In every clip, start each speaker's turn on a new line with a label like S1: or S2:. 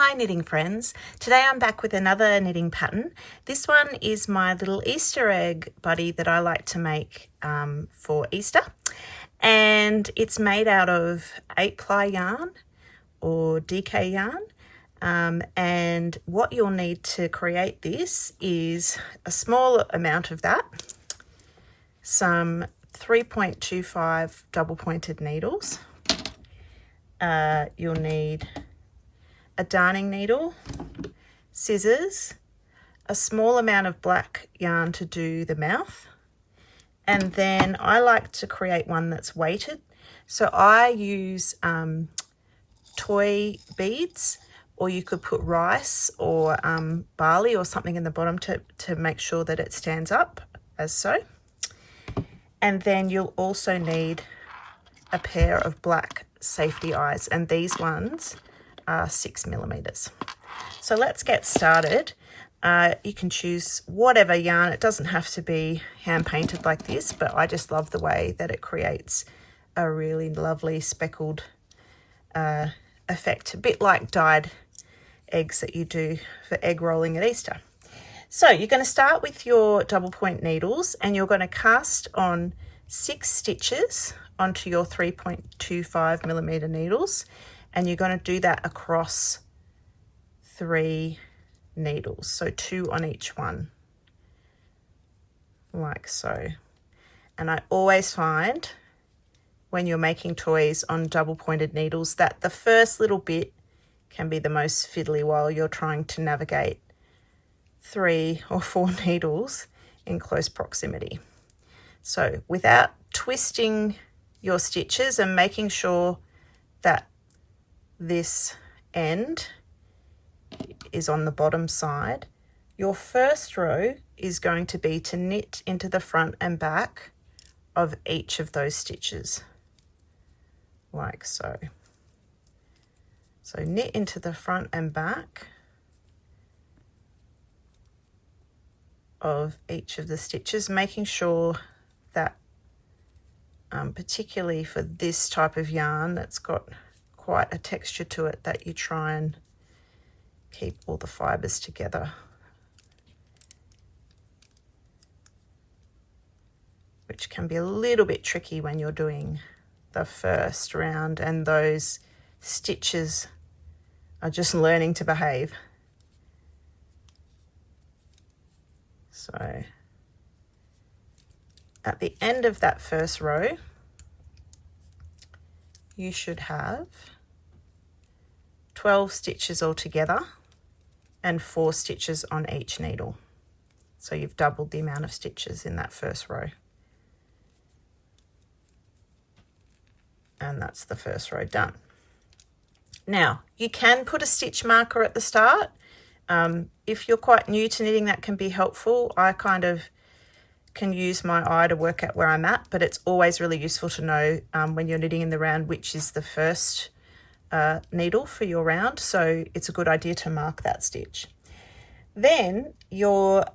S1: Hi knitting friends, today I'm back with another knitting pattern. This one is my little Easter egg buddy that I like to make for Easter, and it's made out of 8-ply yarn or DK yarn, and what you'll need to create this is a small amount of that, some 3.25 double pointed needles. You'll need a darning needle, scissors, a small amount of black yarn to do the mouth, and then I like to create one that's weighted. So I use toy beads, or you could put rice or barley or something in the bottom to make sure that it stands up as so. And then you'll also need a pair of black safety eyes, and these ones are 6mm. So let's get started. You can choose whatever yarn. It doesn't have to be hand painted like this, but I just love the way that it creates a really lovely speckled effect, a bit like dyed eggs that you do for egg rolling at Easter. So you're going to start with your double point needles, and you're going to cast on 6 stitches onto your 3.25mm needles, and you're going to do that across 3 needles, so 2 on each one, like so. And I always find when you're making toys on double pointed needles that the first little bit can be the most fiddly while you're trying to navigate 3 or 4 needles in close proximity. So without twisting your stitches and making sure that this end is on the bottom side, your first row is going to be to knit into the front and back of each of those stitches, like so. So knit into the front and back of each of the stitches, making sure that particularly for this type of yarn that's got quite a texture to it, that you try and keep all the fibers together, which can be a little bit tricky when you're doing the first round and those stitches are just learning to behave. So at the end of that first row, you should have 12 stitches altogether and 4 stitches on each needle. So you've doubled the amount of stitches in that first row. And that's the first row done. Now, you can put a stitch marker at the start. If you're quite new to knitting, that can be helpful. I kind of can use my eye to work out where I'm at, but it's always really useful to know when you're knitting in the round which is the first needle for your round, so it's a good idea to mark that stitch. Then your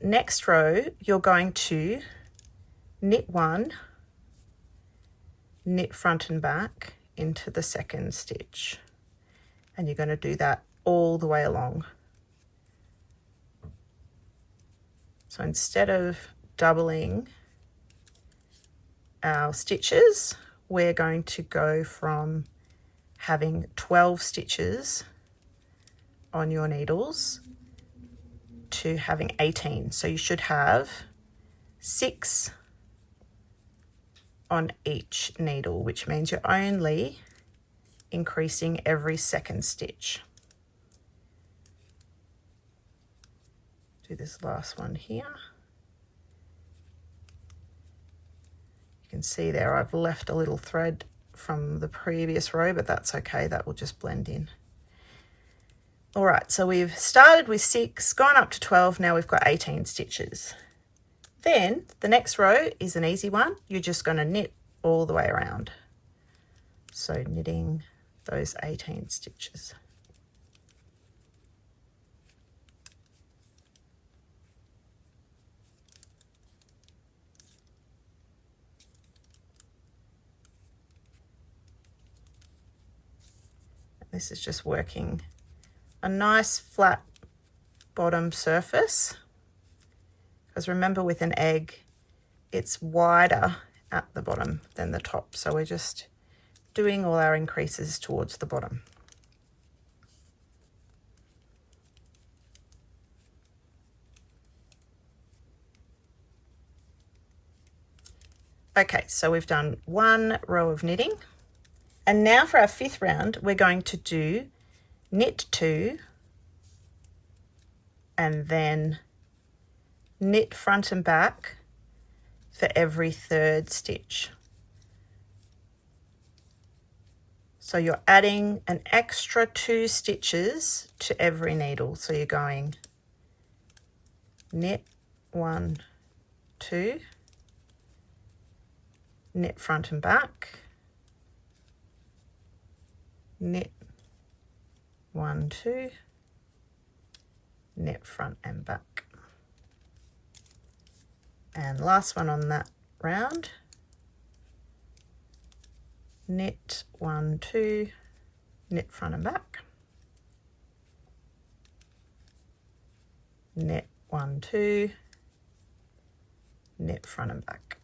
S1: next row, you're going to knit 1, knit front and back into the second stitch, and you're going to do that all the way along. So instead of doubling our stitches, we're going to go from having 12 stitches on your needles to having 18. So you should have 6 on each needle, which means you're only increasing every second stitch. Do this last one here. You can see there I've left a little thread from the previous row, but that's okay, that will just blend in. All right, so we've started with 6, gone up to 12, now we've got 18 stitches. Then the next row is an easy one. You're just going to knit all the way around. So knitting those 18 stitches. This is just working a nice flat bottom surface, because remember with an egg it's wider at the bottom than the top, so we're just doing all our increases towards the bottom. Okay, so we've done 1 row of knitting, and now for our 5th round we're going to do knit 2 and then knit front and back for every 3rd stitch. So you're adding an extra 2 stitches to every needle. So you're going knit 1, 2, knit front and back, knit 1, 2, knit front and back. And last one on that round, knit 1, 2, knit front and back, knit 1, 2, knit front and back.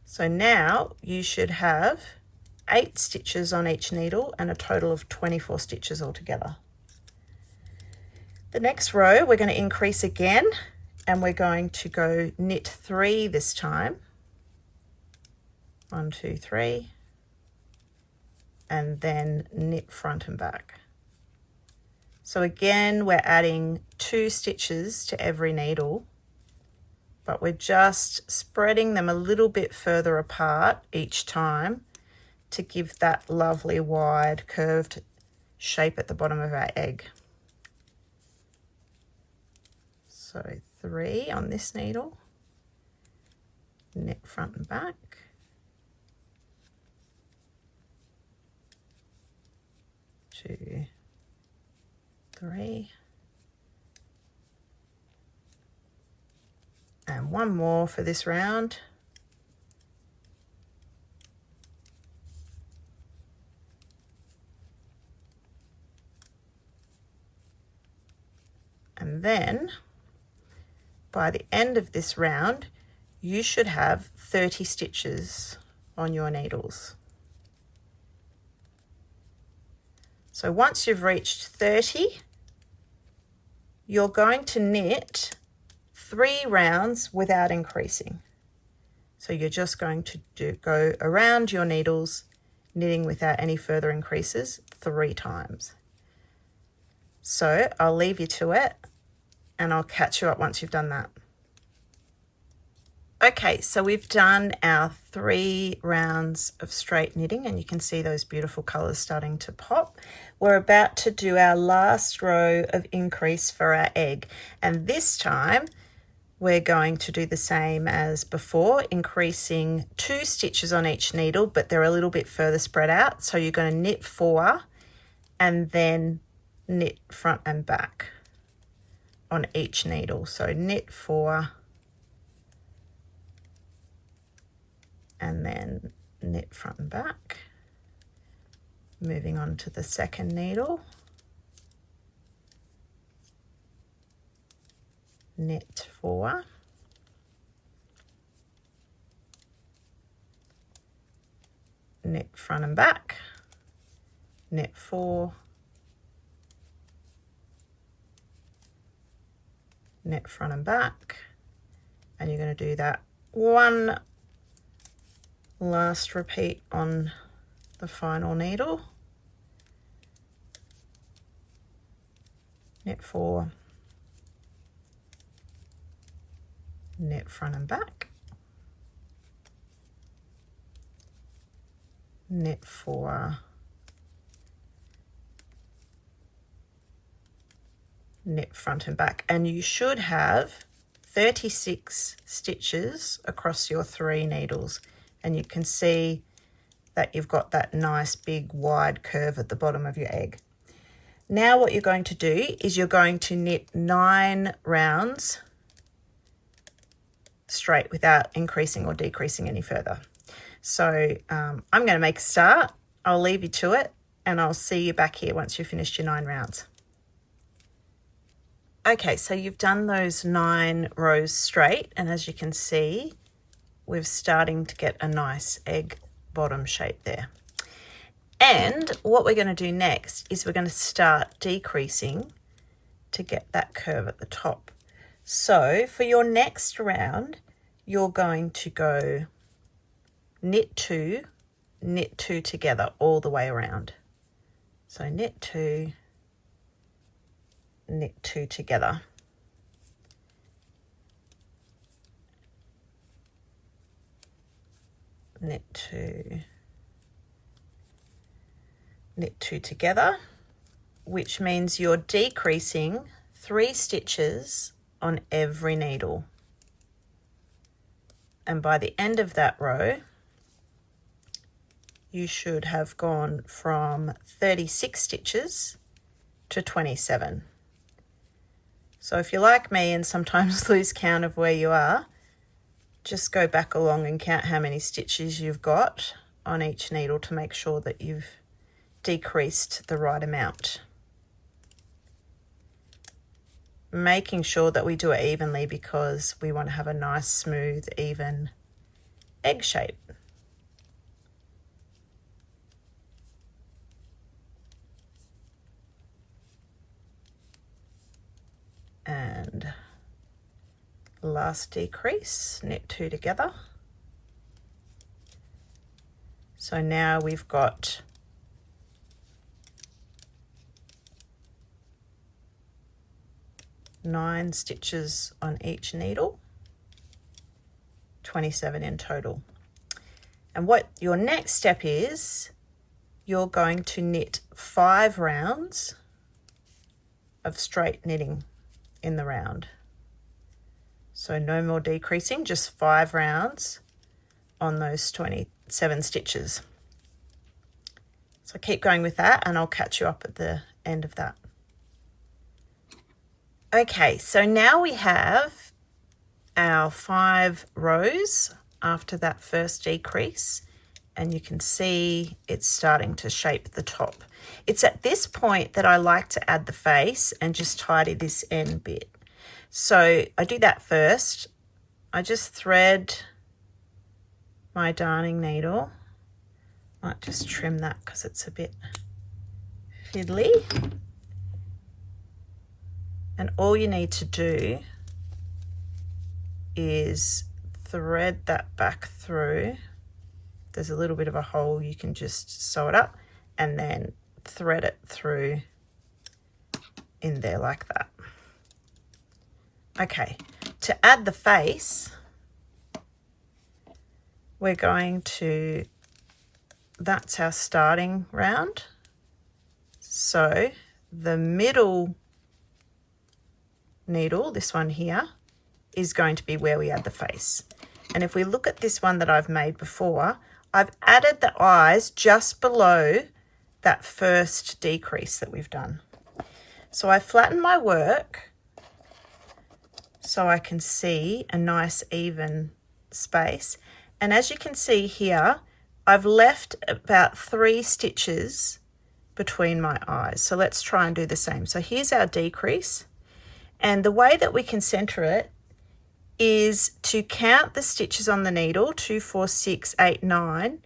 S1: So now you should have 8 stitches on each needle and a total of 24 stitches altogether. The next row we're going to increase again, and we're going to go knit 3 this time. 1, 2, 3, and then knit front and back. So again we're adding 2 stitches to every needle, but we're just spreading them a little bit further apart each time to give that lovely wide curved shape at the bottom of our egg. So 3 on this needle, knit front and back, 2, 3, and 1 more for this round. And then by the end of this round you should have 30 stitches on your needles. So once you've reached 30, you're going to knit 3 rounds without increasing. So you're just going to go around your needles knitting without any further increases 3 times. So I'll leave you to it and I'll catch you up once you've done that. Okay, so we've done our 3 rounds of straight knitting and you can see those beautiful colours starting to pop. We're about to do our last row of increase for our egg, and this time we're going to do the same as before, increasing 2 stitches on each needle, but they're a little bit further spread out. So you're going to knit 4 and then knit front and back on each needle. So knit 4 and then knit front and back. Moving on to the second needle, knit 4, knit front and back, knit 4, knit front and back, and you're going to do that 1 last repeat on the final needle. Knit 4, knit front and back, knit 4, knit front and back, and you should have 36 stitches across your 3 needles, and you can see that you've got that nice big wide curve at the bottom of your egg. Now what you're going to do is you're going to knit 9 rounds straight without increasing or decreasing any further. So I'm going to make a start. I'll leave you to it and I'll see you back here once you've finished your 9 rounds. Okay, so you've done those 9 rows straight, and as you can see, we're starting to get a nice egg bottom shape there. And what we're going to do next is we're going to start decreasing to get that curve at the top. So for your next round, you're going to go knit 2 together all the way around. So knit 2 together. Knit 2 together, which means you're decreasing 3 stitches on every needle. And by the end of that row, you should have gone from 36 stitches to 27. So if you're like me and sometimes lose count of where you are, just go back along and count how many stitches you've got on each needle to make sure that you've decreased the right amount. Making sure that we do it evenly because we want to have a nice, smooth, even egg shape. And last decrease, knit 2 together. So now we've got 9 stitches on each needle, 27 in total. And what your next step is, you're going to knit 5 rounds of straight knitting in the round. So no more decreasing, just 5 rounds on those 27 stitches. So keep going with that and I'll catch you up at the end of that. Okay, so now we have our 5 rows after that first decrease, and you can see it's starting to shape the top. It's at this point that I like to add the face and just tidy this end bit. So I do that first. I just thread my darning needle. Might just trim that because it's a bit fiddly. And all you need to do is thread that back through. There's a little bit of a hole, you can just sew it up and then thread it through in there like that. Okay, to add the face, we're going to, that's our starting round. So the middle needle, this one here, is going to be where we add the face. And if we look at this one that I've made before, I've added the eyes just below that first decrease that we've done. So I flatten my work so I can see a nice even space. And as you can see here, I've left about 3 stitches between my eyes. So let's try and do the same. So here's our decrease. And the way that we can center it is to count the stitches on the needle, 2, 4, 6, 8, 9.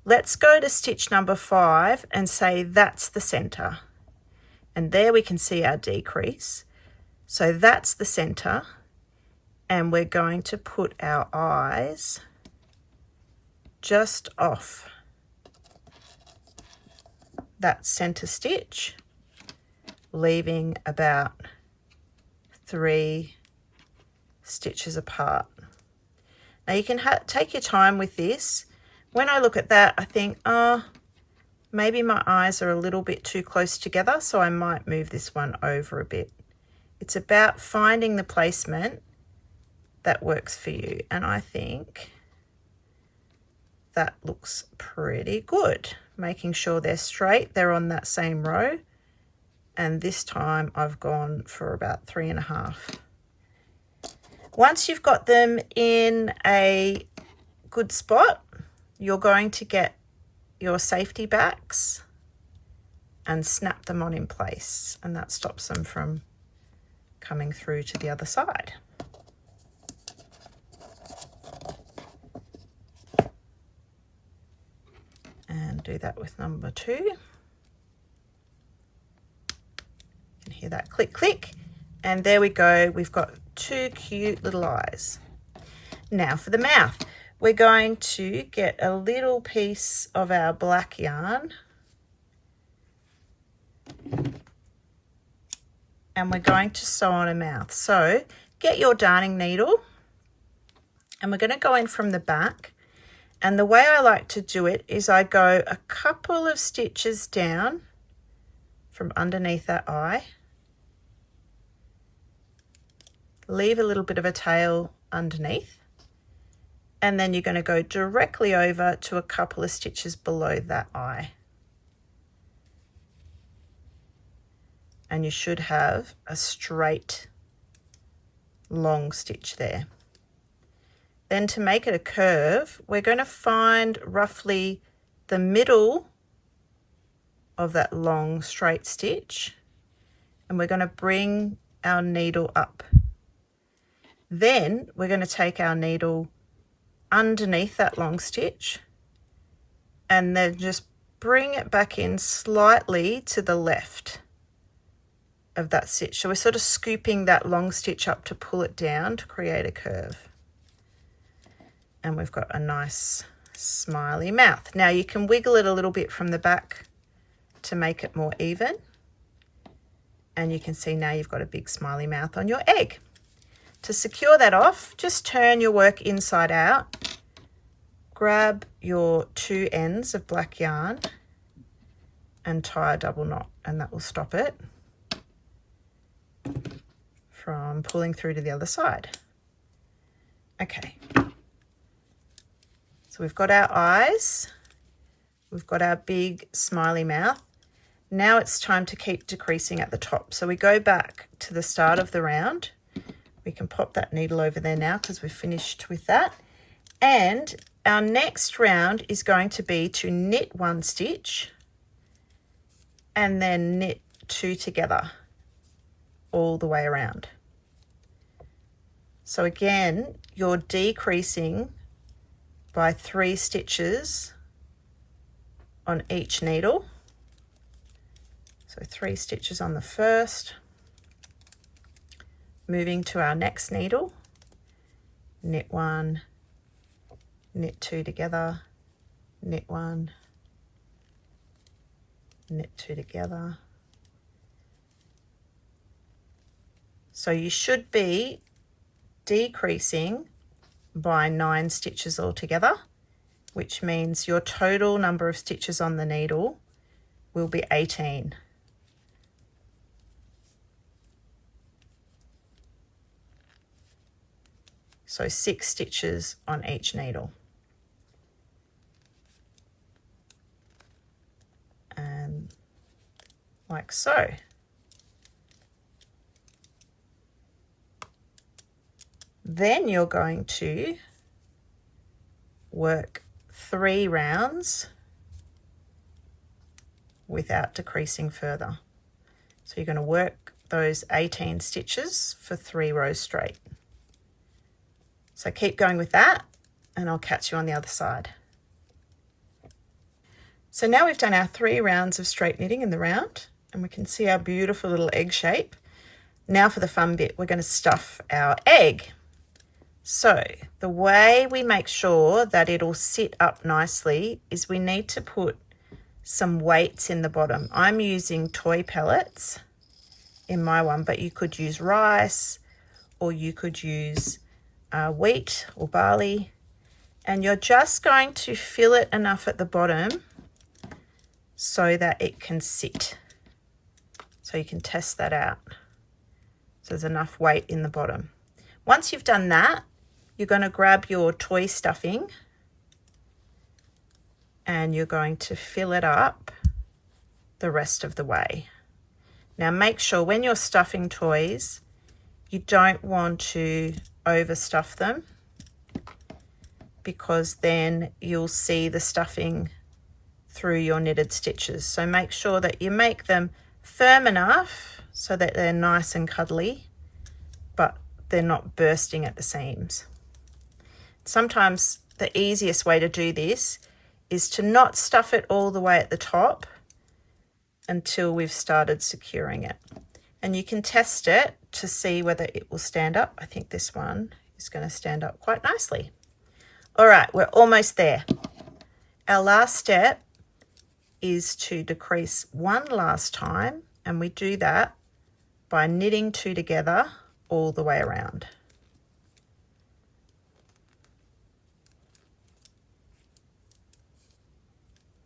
S1: Let's go to stitch number 5 and say that's the center. And there we can see our decrease. So that's the center. And we're going to put our eyes just off that center stitch, leaving about 3 stitches apart. Now you can take your time with this. When I look at that, I think, oh, maybe my eyes are a little bit too close together, so I might move this one over a bit. It's about finding the placement that works for you, and I think that looks pretty good. Making sure they're straight, they're on that same row, and this time I've gone for about 3.5. Once you've got them in a good spot, you're going to get your safety backs and snap them on in place, and that stops them from coming through to the other side. And do that with number 2. You can hear that click, click. And there we go. We've got 2 cute little eyes. Now for the mouth, we're going to get a little piece of our black yarn and we're going to sew on a mouth. So get your darning needle and we're going to go in from the back. And the way I like to do it is I go a couple of stitches down from underneath that eye, leave a little bit of a tail underneath, and then you're going to go directly over to a couple of stitches below that eye. And you should have a straight long stitch there. Then to make it a curve, we're going to find roughly the middle of that long straight stitch, and we're going to bring our needle up. Then we're going to take our needle underneath that long stitch and then just bring it back in slightly to the left of that stitch. So we're sort of scooping that long stitch up to pull it down to create a curve. And we've got a nice smiley mouth. Now you can wiggle it a little bit from the back to make it more even. And you can see now you've got a big smiley mouth on your egg. To secure that off, just turn your work inside out, grab your 2 ends of black yarn and tie a double knot, and that will stop it from pulling through to the other side. Okay, so we've got our eyes, we've got our big smiley mouth. Now it's time to keep decreasing at the top. So we go back to the start of the round. We can pop that needle over there now because we've finished with that. And our next round is going to be to knit 1 stitch and then knit 2 together all the way around. So again, you're decreasing by 3 stitches on each needle. So 3 stitches on the first. Moving to our next needle, knit 1, knit 2 together, knit 1, knit 2 together. So you should be decreasing by 9 stitches altogether, which means your total number of stitches on the needle will be 18. So 6 stitches on each needle. And like so. Then you're going to work 3 rounds without decreasing further. So you're going to work those 18 stitches for 3 rows straight. So keep going with that and I'll catch you on the other side. So now we've done our 3 rounds of straight knitting in the round and we can see our beautiful little egg shape. Now for the fun bit, we're going to stuff our egg. So the way we make sure that it'll sit up nicely is we need to put some weights in the bottom. I'm using toy pellets in my one, but you could use rice or you could use wheat or barley, and you're just going to fill it enough at the bottom so that it can sit. So you can test that out. So there's enough weight in the bottom. Once you've done that, you're going to grab your toy stuffing and you're going to fill it up the rest of the way. Now make sure when you're stuffing toys, you don't want to overstuff them because then you'll see the stuffing through your knitted stitches. So make sure that you make them firm enough so that they're nice and cuddly, but they're not bursting at the seams. Sometimes the easiest way to do this is to not stuff it all the way at the top until we've started securing it. And you can test it to see whether it will stand up. I think this one is going to stand up quite nicely. All right, we're almost there. Our last step is to decrease one last time, and we do that by knitting two together all the way around.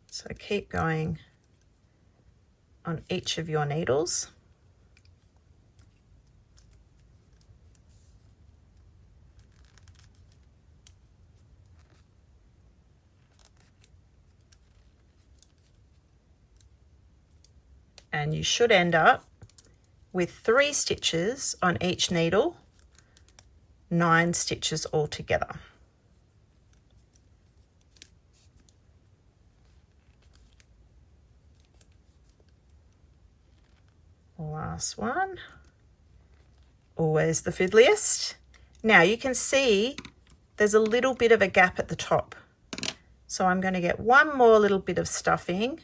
S1: So keep going on each of your needles. And you should end up with 3 stitches on each needle, 9 stitches altogether. Last one, always the fiddliest. Now you can see there's a little bit of a gap at the top. So I'm going to get one more little bit of stuffing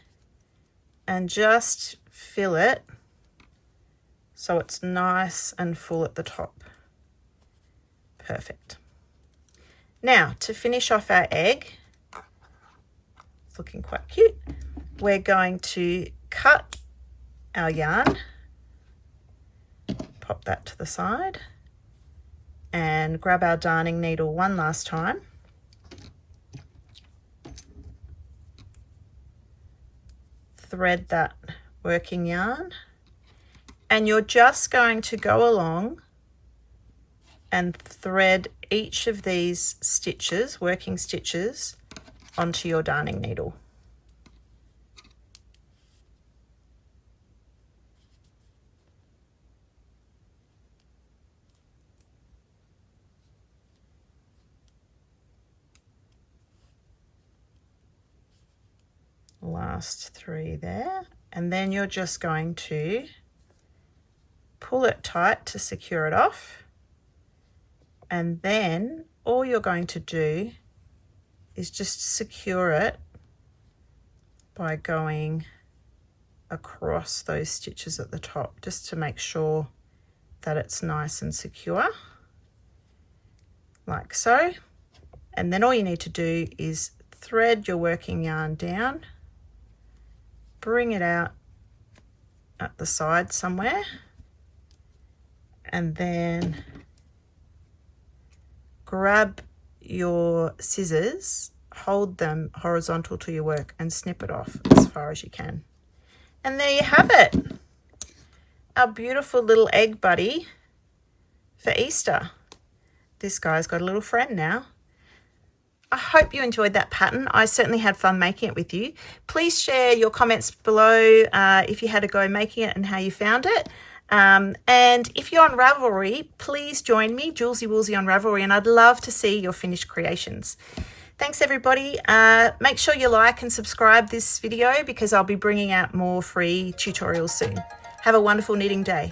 S1: and just fill it so it's nice and full at the top. Perfect. Now to finish off our egg, it's looking quite cute, we're going to cut our yarn, pop that to the side, and grab our darning needle one last time. Thread that working yarn, and you're just going to go along and thread each of these stitches, working stitches, onto your darning needle. Last 3 there, and then you're just going to pull it tight to secure it off, and then all you're going to do is just secure it by going across those stitches at the top, just to make sure that it's nice and secure, like so. And then all you need to do is thread your working yarn down, bring it out at the side somewhere, and then grab your scissors, hold them horizontal to your work, and snip it off as far as you can. And there you have it, our beautiful little egg buddy for Easter. This guy's got a little friend now. I hope you enjoyed that pattern. I certainly had fun making it with you. Please share your comments below if you had a go making it and how you found it. And if you're on Ravelry, please join me, Joolsy Woolsy on Ravelry, and I'd love to see your finished creations. Thanks everybody. Make sure you like and subscribe this video because I'll be bringing out more free tutorials soon. Have a wonderful knitting day.